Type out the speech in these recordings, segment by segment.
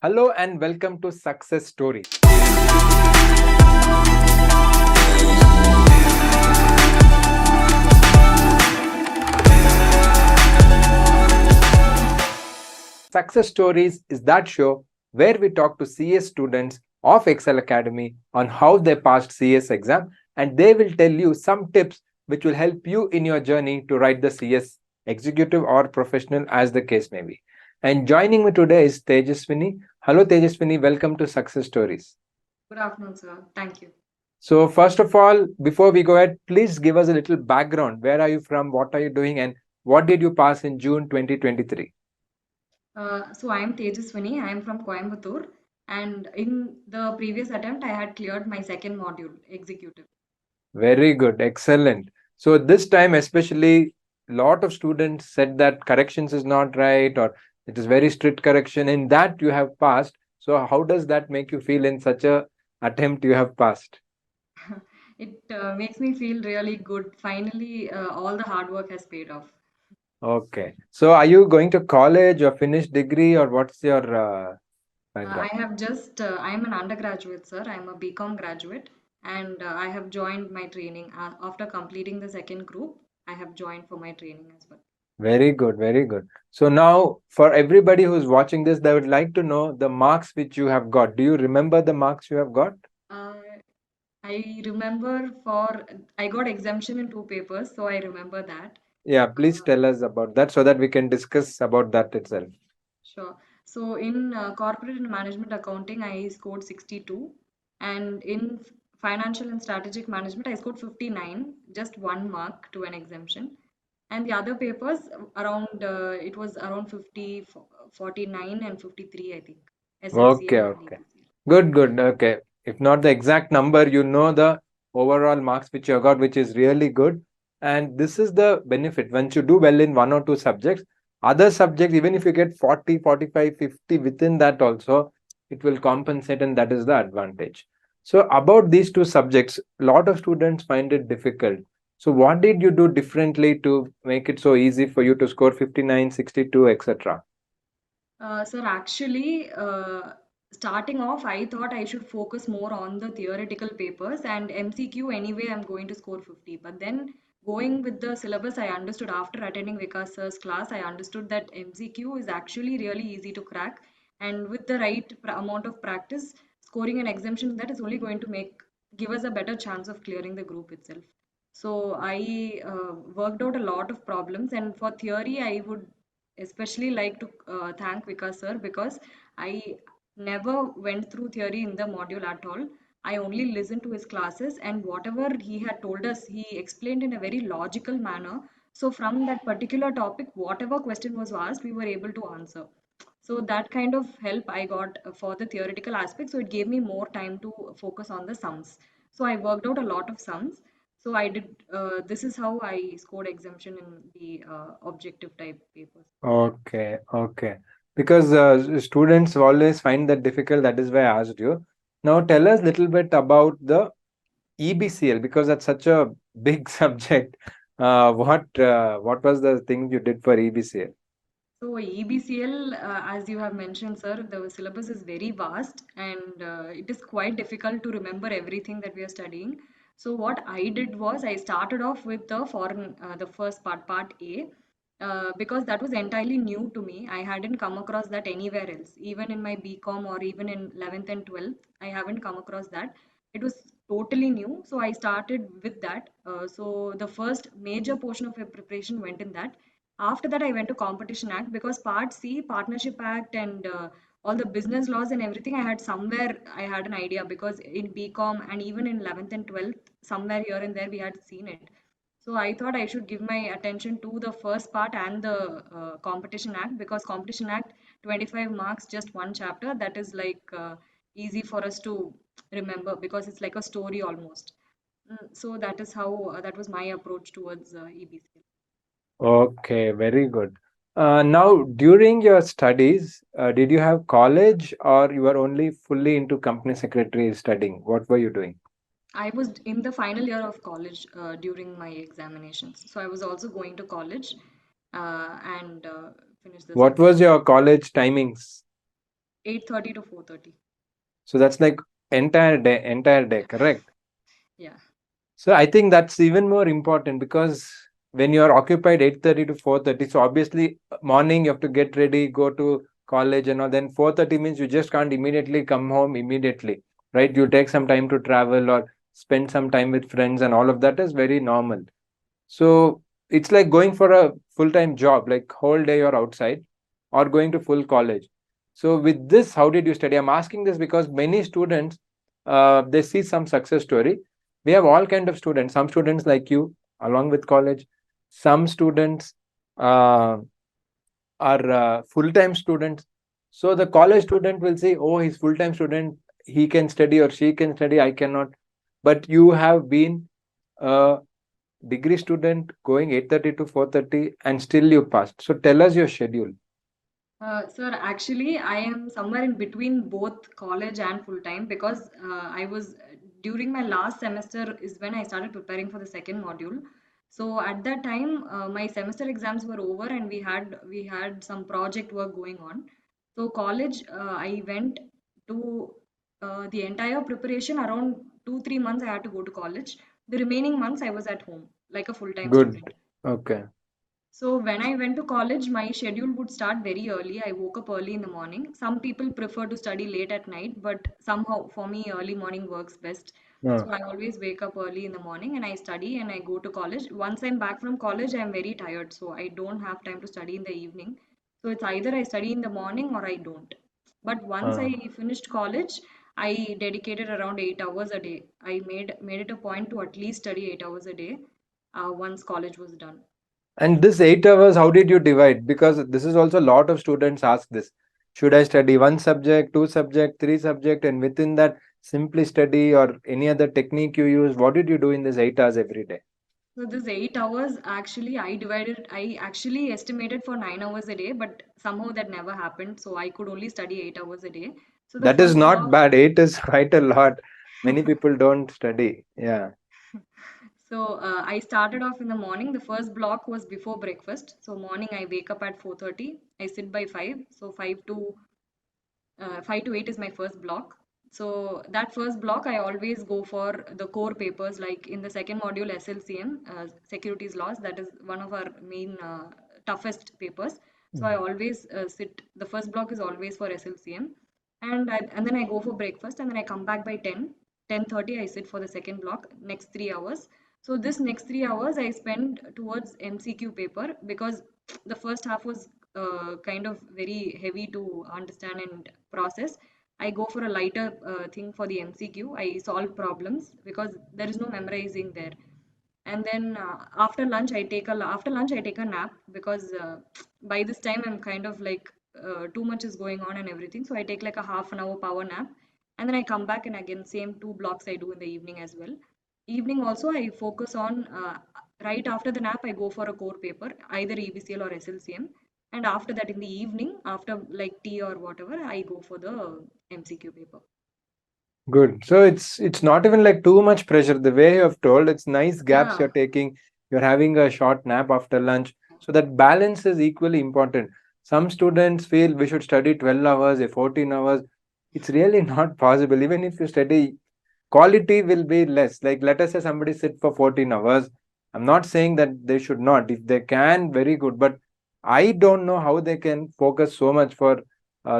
Hello and welcome to Success Stories. Success Stories is that show where we talk to CS students of Excel Academy on how they passed CS exam, and they will tell you some tips which will help you in your journey to write the CS executive or professional as the case may be. And joining me today is Tejaswini. Hello Tejaswini, welcome to Success Stories. Good afternoon, sir. Thank you. So first of all, before we go ahead, please give us a little background. Where are you from? What are you doing? And what did you pass in June 2023? So I am Tejaswini. I am from Coimbatore, and in the previous attempt, I had cleared my second module, executive. Very good. Excellent. So this time, especially, lot of students said that corrections is not right or it is very strict correction. In that you have passed. So how does that make you feel in such a attempt you have passed? It makes me feel really good. Finally, all the hard work has paid off. Okay. So are you going to college or finish degree or what's your I background? have just, I am an undergraduate, sir. I am a BCom graduate, and I have joined my training. After completing the second group, I have joined for my training as well. Very good, very good. So now for everybody who's watching this, they would like to know the marks which you have got. Do you remember the marks you have got? Uh, I remember I got exemption in two papers, so I remember that. Yeah, please Uh, tell us about that so that we can discuss about that itself. Sure. So in corporate and management accounting, I scored 62, and in financial and strategic management, I scored 59, just 1 mark to an exemption. And the other papers around it was around 50, 49 and 53, I think. Okay, SLCM and okay. EBCL. Good, good. Okay. If not the exact number, you know the overall marks which you got, which is really good. And this is the benefit. Once you do well in one or two subjects, other subjects, even if you get 40, 45, 50 within that also, it will compensate, and that is the advantage. So about these two subjects, a lot of students find it difficult. So what did you do differently to make it so easy for you to score 59, 62, etc.? Sir, actually, starting off, I thought I should focus more on the theoretical papers and MCQ anyway, I'm going to score 50. But then going with the syllabus, I understood after attending Vikas sir's class, I understood that MCQ is actually really easy to crack. And with the right amount of practice, scoring an exemption that is only going to give us a better chance of clearing the group itself. So I worked out a lot of problems, and for theory, I would especially like to thank Vikas sir because I never went through theory in the module at all. I only listened to his classes, and whatever he had told us, he explained in a very logical manner. So from that particular topic, whatever question was asked, we were able to answer. So that kind of help I got for the theoretical aspect. So it gave me more time to focus on the sums. So I worked out a lot of sums. So I did. This is how I scored exemption in the objective type papers. Okay, okay. Because students always find that difficult. That is why I asked you. Now tell us a little bit about the EBCL because that's such a big subject. What was the thing you did for EBCL? So EBCL, as you have mentioned, sir, the syllabus is very vast and it is quite difficult to remember everything that we are studying. So what I did was I started off with the first part A, because that was entirely new to me. I hadn't come across that anywhere else, even in my BCom or even in 11th and 12th. I haven't come across that. It was totally new. So I started with that. So the first major portion of my preparation went in that. After that, I went to Competition Act because Part C, Partnership Act, and all the business laws and everything, I had an idea because in BCom and even in 11th and 12th, somewhere here and there we had seen it. So I thought I should give my attention to the first part and the Competition Act because Competition Act 25 marks just one chapter. That is like easy for us to remember because it's like a story almost. So that is how that was my approach towards EBC. Okay, very good. Now, during your studies, did you have college or you were only fully into company secretary studying? What were you doing? I was in the final year of college during my examinations. So I was also going to college and finished the What was subjects. your college timings? 8:30 to 4:30. So that's like entire day, correct? Yeah. So I think that's even more important because when you are occupied 8:30 to 4:30, so obviously morning you have to get ready, go to college and all. Then 4:30 means you just can't immediately come home immediately, right? You take some time to travel or spend some time with friends, and all of that is very normal. So it's like going for a full-time job, like whole day you're outside, or going to full college. So with this, how did you study? I'm asking this because many students, they see some success story. We have all kind of students. Some students like you, along with college. Some students uh, are full-time students. So the college student will say, "Oh, he's full-time student. He can study or she can study. I cannot." But you have been a degree student going 8:30 to 4:30 and still you passed. So tell us your schedule. Sir, actually, I am somewhere in between both college and full time because I was during my last semester is when I started preparing for the second module. So at that time, my semester exams were over and we had some project work going on. So college, I went to the entire preparation around 2-3 months. I had to go to college. The remaining months I was at home like a full time Good. student. Okay. So when I went to college, my schedule would start very early. I woke up early in the morning. Some people prefer to study late at night, but somehow for me, early morning works best. Uh, So I always wake up early in the morning and I study and I go to college. Once I'm back from college, I'm very tired, so I don't have time to study in the evening. So it's either I study in the morning or I don't. But once uh. I finished college, I dedicated around 8 hours a day. I made it a point to at least study 8 hours a day once college was done. And this 8 hours, how did you divide? Because this is also a lot of students ask this. Should I study one subject, two subject, three subject, and within that simply study or any other technique you use? What did you do in this 8 hours every day? So this 8 hours actually I actually estimated for 9 hours a day, but somehow that never happened. So I could only study 8 hours a day. So the That is first not block, bad. Eight is quite a lot. Many people don't study. Yeah. so I started off in the morning. The first block was before breakfast. So morning I wake up at 4:30. I sit by 5. So 5 to 8 is my first block. So that first block, I always go for the core papers. Like in the second module, SLCM, Securities Laws, that is one of our main toughest papers. So I Mm. always sit. The first block is always for SLCM, and then I go for breakfast, and then I come back by 10:30. I sit for the second block, next 3 hours. So this next 3 hours I spend towards MCQ paper because the first half was kind of very heavy to understand and process. I go for a lighter thing for the MCQ. I solve problems because there is no memorizing there. And then after lunch I take a nap because by this time I'm kind of like too much is going on and everything. So I take like a half an hour power nap, and then I come back and again same 2 blocks I do in the evening as well. Evening also I focus on right after the nap I go for a core paper, either EBCL or SLCM, and after that in the evening after like tea or whatever I go for the MCQ paper. Good. So it's not even like too much pressure. The way you have told, it's nice gaps Yeah. you're taking. You're having a short nap after lunch. So that balance is equally important. Some students feel we should study 12 hours, 14 hours. It's really not possible. Even if you study, quality will be less. Like let us say somebody sit for 14 hours. I'm not saying that they should not. If they can, very good. But I don't know how they can focus so much for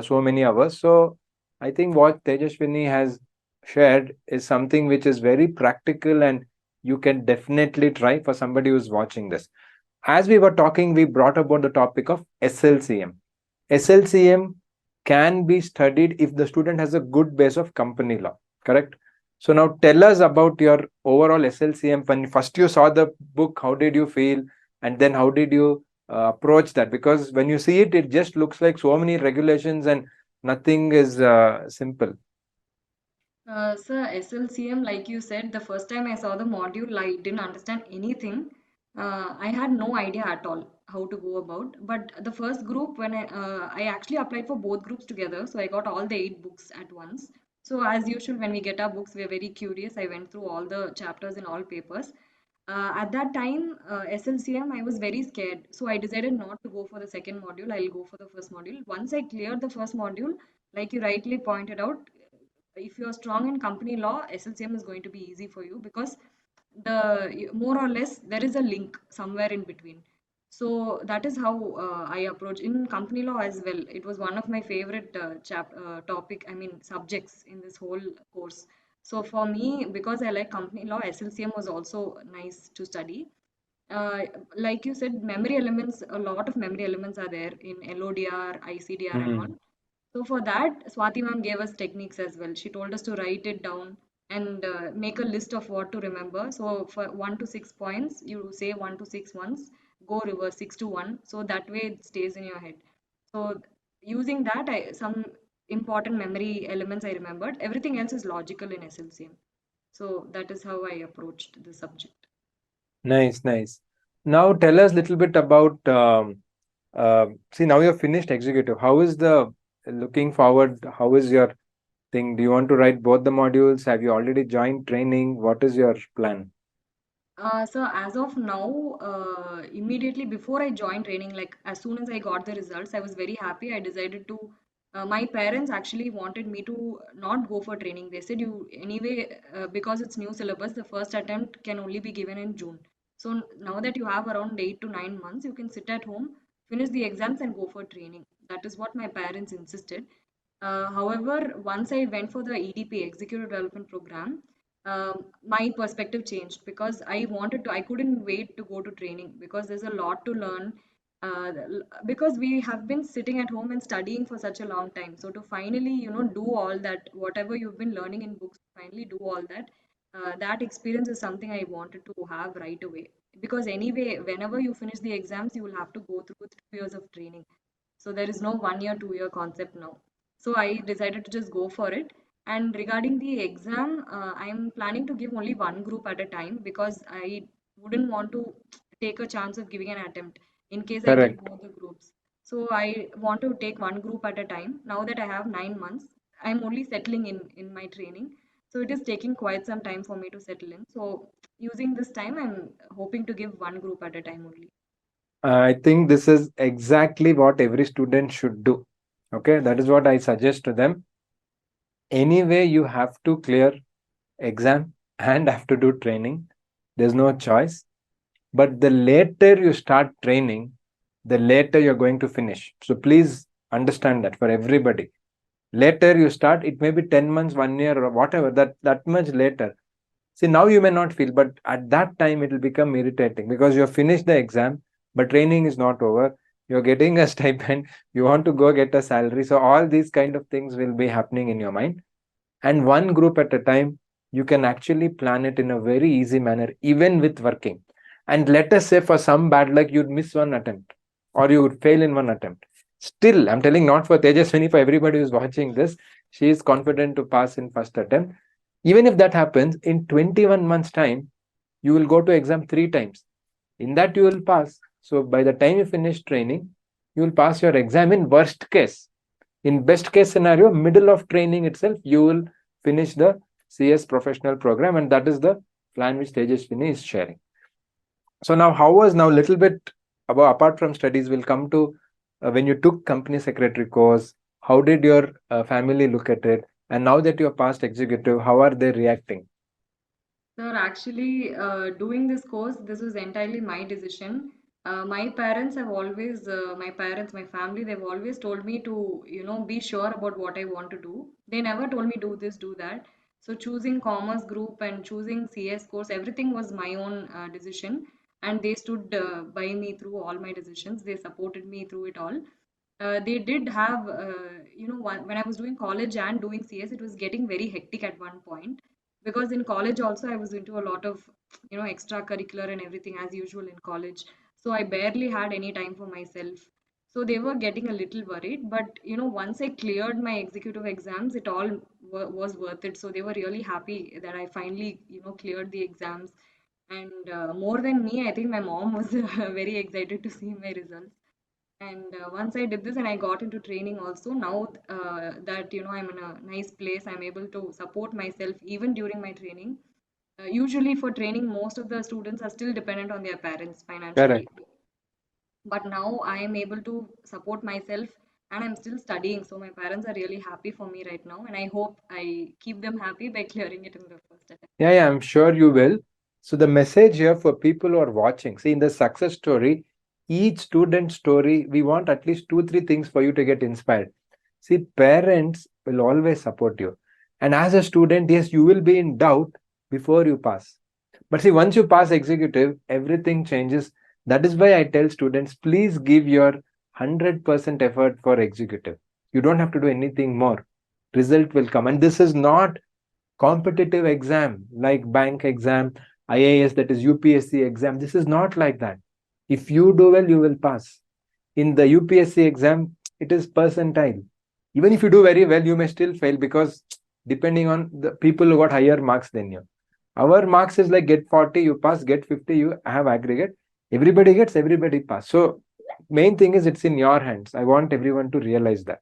so many hours. So I think what Tejaswini has shared is something which is very practical and you can definitely try for somebody who's watching this. As we were talking, we brought about the topic of SLCM. SLCM can be studied if the student has a good base of company law, correct? So now tell us about your overall SLCM. When first you saw the book, how did you feel? And then how did you approach that? Because when you see it, it just looks like so many regulations and nothing is simple. Sir, SLCM, like you said, the first time I saw the module, I didn't understand anything. I had no idea at all how to go about. But the first group, when I actually applied for both groups together, so I got all the 8 books at once. So as usual, when we get our books, we are very curious. I went through all the chapters in all papers. At that time, SLCM, I was very scared. So I decided not to go for the second module. I'll go for the first module. Once I cleared the first module, Like you rightly pointed out, if you're strong in company law, SLCM is going to be easy for you because more or less there is a link somewhere in between. So that is how I approach in company law as well. It was one of my favorite subjects in this whole course. So for me, because I like company law, SLCM was also nice to study. Uh, like you said, memory elements, a lot of memory elements are there in LODR, ICDR, and all. Hmm. So for that, Swati ma'am gave us techniques as well. She told us to write it down and make a list of what to remember. So for 1 to 6 points, you say 1 to 6 once, go reverse 6 to 1. So that way it stays in your head. So using that, some important memory elements I remembered. Everything else is logical in SLCM. So that is how I approached the subject. Nice, nice. Now tell us a little bit about see, now you're finished executive. How is the looking forward? How is your thing? Do you want to write both the modules? Have you already joined training? What is your plan? So as of now, immediately before I joined training, like as soon as I got the results, I was very happy. I decided to. My parents actually wanted me to not go for training. They said you anyway because it's new syllabus. The first attempt can only be given in June. So now that you have around 8 to 9 months, you can sit at home, finish the exams, and go for training. That is what my parents insisted. However, once I went for the EDP, Executive Development Program, my perspective changed because I couldn't wait to go to training because there's a lot to learn. Because we have been sitting at home and studying for such a long time. So to finally, do all that, whatever you've been learning in books, finally do all that, that experience is something I wanted to have right away. Because anyway, whenever you finish the exams, you will have to go through 2 years of training. So there is no 1 year, 2 year concept now. So I decided to just go for it. And regarding the exam, I'm planning to give only one group at a time because I wouldn't want to take a chance of giving an attempt in case I give Correct. both the groups. So I want to take one group at a time. Now that I have 9 months, I'm only settling in my training. So it is taking quite some time for me to settle in. So using this time, I'm hoping to give one group at a time only. I think this is exactly what every student should do. Okay, that is what I suggest to them. Anyway, you have to clear exam and have to do training. There's no choice. But the later you start training, the later you're going to finish. So please understand that for everybody. Later you start, it may be 10 months, 1 year, or whatever, that much later. See, now you may not feel, but at that time it will become irritating because you have finished the exam, but training is not over. You're getting a stipend, you want to go get a salary. So all these kind of things will be happening in your mind. And one group at a time, you can actually plan it in a very easy manner, even with working. And let us say for some bad luck, you'd miss one attempt or you would fail in one attempt. Still, I'm telling not for Tejaswini, for everybody who's watching this, she is confident to pass in first attempt. Even if that happens, in 21 months' time, you will go to exam 3 times. In that, you will pass. So by the time you finish training, you will pass your exam in worst case. In best case scenario, middle of training itself, you will finish the CS professional program, and that is the plan which Tejaswini is sharing. So now, how was now little bit about apart from studies? We'll come to when you took company secretary course. How did your family look at it? And now that you're past executive, how are they reacting? Sir, actually, doing this course, this was entirely my decision. My parents, my family, they've always told me to, be sure about what I want to do. They never told me do this, do that. So choosing commerce group and choosing CS course, everything was my own decision. And they stood by me through all my decisions. They supported me through it all. They did have, when I was doing college and doing CS, it was getting very hectic at one point because in college also I was into a lot of extracurricular and everything as usual in college. So I barely had any time for myself. So they were getting a little worried, but once I cleared my executive exams, it all was worth it. So they were really happy that I finally cleared the exams. And more than me, I think my mom was very excited to see my results. And once I did this and I got into training also, now that I'm in a nice place, I'm able to support myself even during my training. Usually for training, most of the students are still dependent on their parents financially. Correct. But now I am able to support myself. and I'm still studying. So my parents are really happy for me right now, and I hope I keep them happy by clearing it in the first attempt. Yeah, I'm sure you will. So the message here for people who are watching, see in the success story, each student story, we want at least 2, 3 things for you to get inspired. See, parents will always support you. And as a student, yes, you will be in doubt before you pass. But see, once you pass executive, everything changes. That is why I tell students, please give your 100% effort for executive. You don't have to do anything more. Result will come. And this is not competitive exam like bank exam, IAS, that is UPSC exam. This is not like that. If you do well, you will pass. In the UPSC exam, it is percentile. Even if you do very well, you may still fail because depending on the people who got higher marks than you. Our marks is like get 40, you pass, get 50, you have aggregate. Everybody gets, everybody pass. So main thing is it's in your hands. I want everyone to realize that.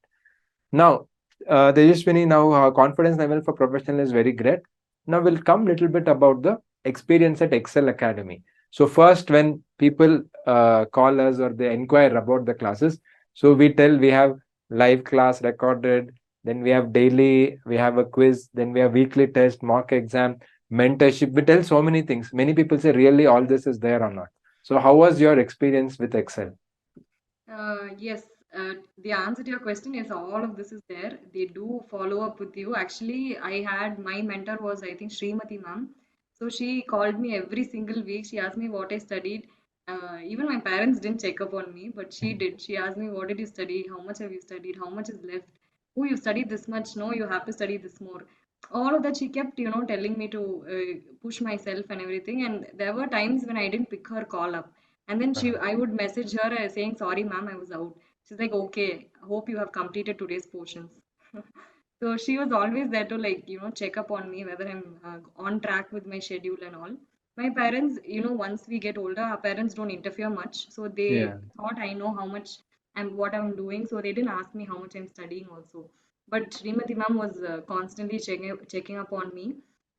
Now, Tejaswini, now confidence level for professional is very great. Now we'll come little bit about the experience at Excel Academy. So first, when people call us or they inquire about the classes, so we tell we have live class recorded, then we have daily, we have a quiz, then we have weekly test, mock exam, mentorship. We tell so many things. Many people say, really, all this is there or not. So how was your experience with Excel? Yes, the answer to your question is all of this is there. They do follow up with you. Actually, I had my mentor was, I think, Srimati ma'am. So she called me every single week. She asked me what I studied. Even my parents didn't check up on me, but she did. She asked me, what did you study? How much have you studied? How much is left? Oh, you studied this much. No, you have to study this more. All of that she kept, telling me to push myself and everything. And there were times when I didn't pick her call up. And then I would message her saying, "Sorry, ma'am, I was out." She's like, "Okay, hope you have completed today's portions." So she was always there to check up on me whether I'm on track with my schedule and all. My parents, once we get older, our parents don't interfere much, so they Yeah. thought I know how much and what I'm doing, so they didn't ask me how much I'm studying also. But Srimati ma'am was constantly checking up on me,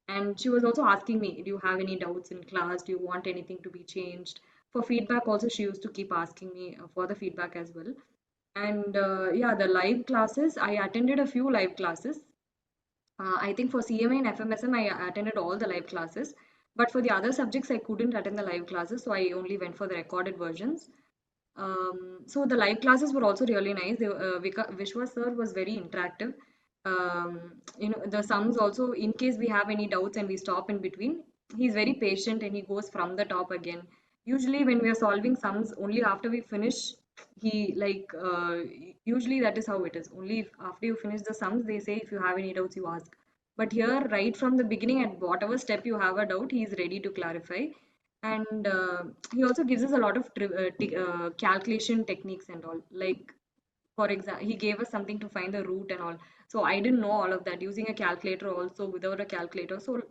and she was also asking me, "Do you have any doubts in class? Do you want anything to be changed?" For feedback also, she used to keep asking me for the feedback as well. And yeah, the live classes, I attended a few live classes. I think for CMA and FMSM, I attended all the live classes. But for the other subjects, I couldn't attend the live classes, so I only went for the recorded versions. So the live classes were also really nice. Vishwa sir was very interactive. The sums also, in case we have any doubts and we stop in between, he's very patient and he goes from the top again. Usually, when we are solving sums, only after we finish, he usually that is how it is. Only after you finish the sums, they say if you have any doubts, you ask. But here, right from the beginning, at whatever step you have a doubt, he is ready to clarify. And he also gives us a lot of calculation techniques and all. Like, for example, he gave us something to find the root and all. So I didn't know all of that using a calculator also without a calculator. So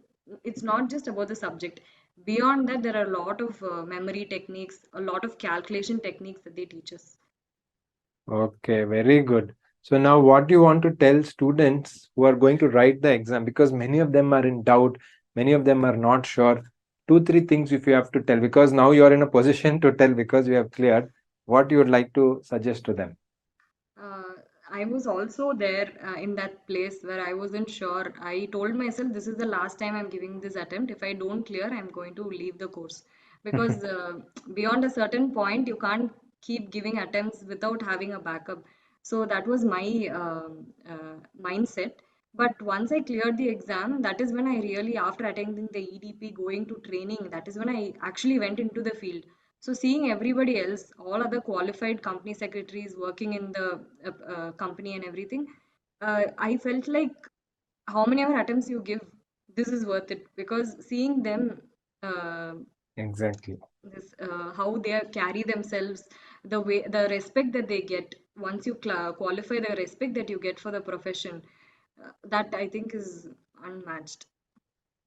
it's not just about the subject. Beyond that, there are a lot of memory techniques, a lot of calculation techniques that they teach us. Okay, very good. So now what do you want to tell students who are going to write the exam? Because many of them are in doubt, many of them are not sure. 2, 3 things if you have to tell, because now you are in a position to tell because you have cleared, what you would like to suggest to them. Uh, I was also there in that place where I wasn't sure. I told myself this is the last time I'm giving this attempt. If I don't clear, I'm going to leave the course because beyond a certain point, you can't keep giving attempts without having a backup. So that was my mindset. But once I cleared the exam, that is when I really, after attending the EDP, going to training, that is when I actually went into the field. So seeing everybody else, all other qualified company secretaries working in the company and everything, I felt like how many ever attempts you give, this is worth it because seeing them, uh, Exactly. how they carry themselves, the way, the respect that they get once you qualify, the respect that you get for the profession, that I think is unmatched.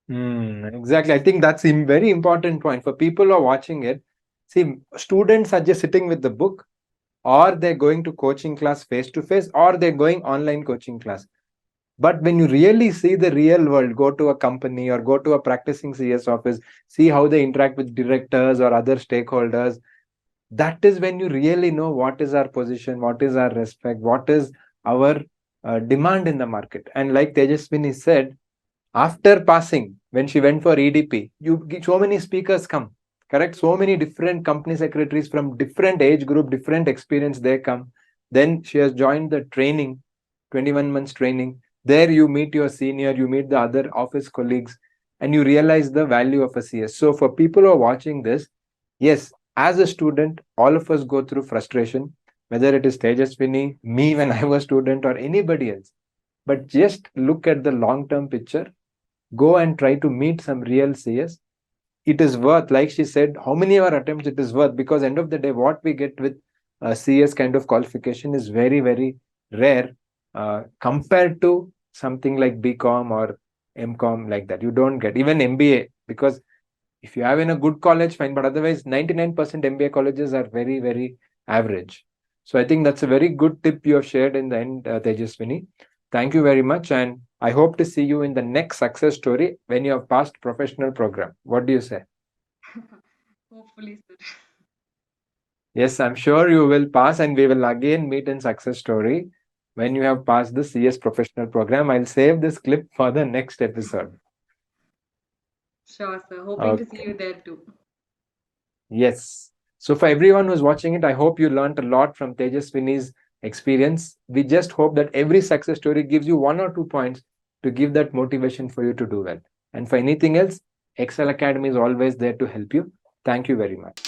Exactly. I think that's a very important point for people who are watching it. See, students are just sitting with the book, or they're going to coaching class face to face, or they're going online coaching class. But when you really see the real world, go to a company or go to a practicing CS office, see how they interact with directors or other stakeholders. that is when you really know what is our position, what is our respect, what is our demand in the market. And like Tejaswini said, after passing, when she went for EDP, so many speakers come, correct? So many different company secretaries from different age group, different experience, they come. Then she has joined the training, 21 months training. There you meet your senior, you meet the other office colleagues, and you realize the value of a CS. So for people who are watching this, yes, as a student, all of us go through frustration, whether it is Tejaswini, me when I was student, or anybody else. But just look at the long-term picture. Go and try to meet some real CS. It is worth, like she said, how many of our attempts it is worth, because end of the day, what we get with a CS kind of qualification is very, very rare compared to something like BCom or MCom like that. You don't get even MBA, because if you have in a good college, fine, but otherwise 99% MBA colleges are very, very average. So I think that's a very good tip you have shared in the end, Tejaswini. Thank you very much, and I hope to see you in the next success story when you have passed professional program. What do you say? Hopefully, sir. Yes, I'm sure you will pass, and we will again meet in success story when you have passed the CS professional program. I'll save this clip for the next episode. Sure, sir. Hoping to see Okay. you there too. Yes. So for everyone who's watching it, I hope you learned a lot from Tejaswini's experience. We just hope that every success story gives you 1 or 2 points to give that motivation for you to do well. And for anything else, Excel Academy is always there to help you. Thank you very much.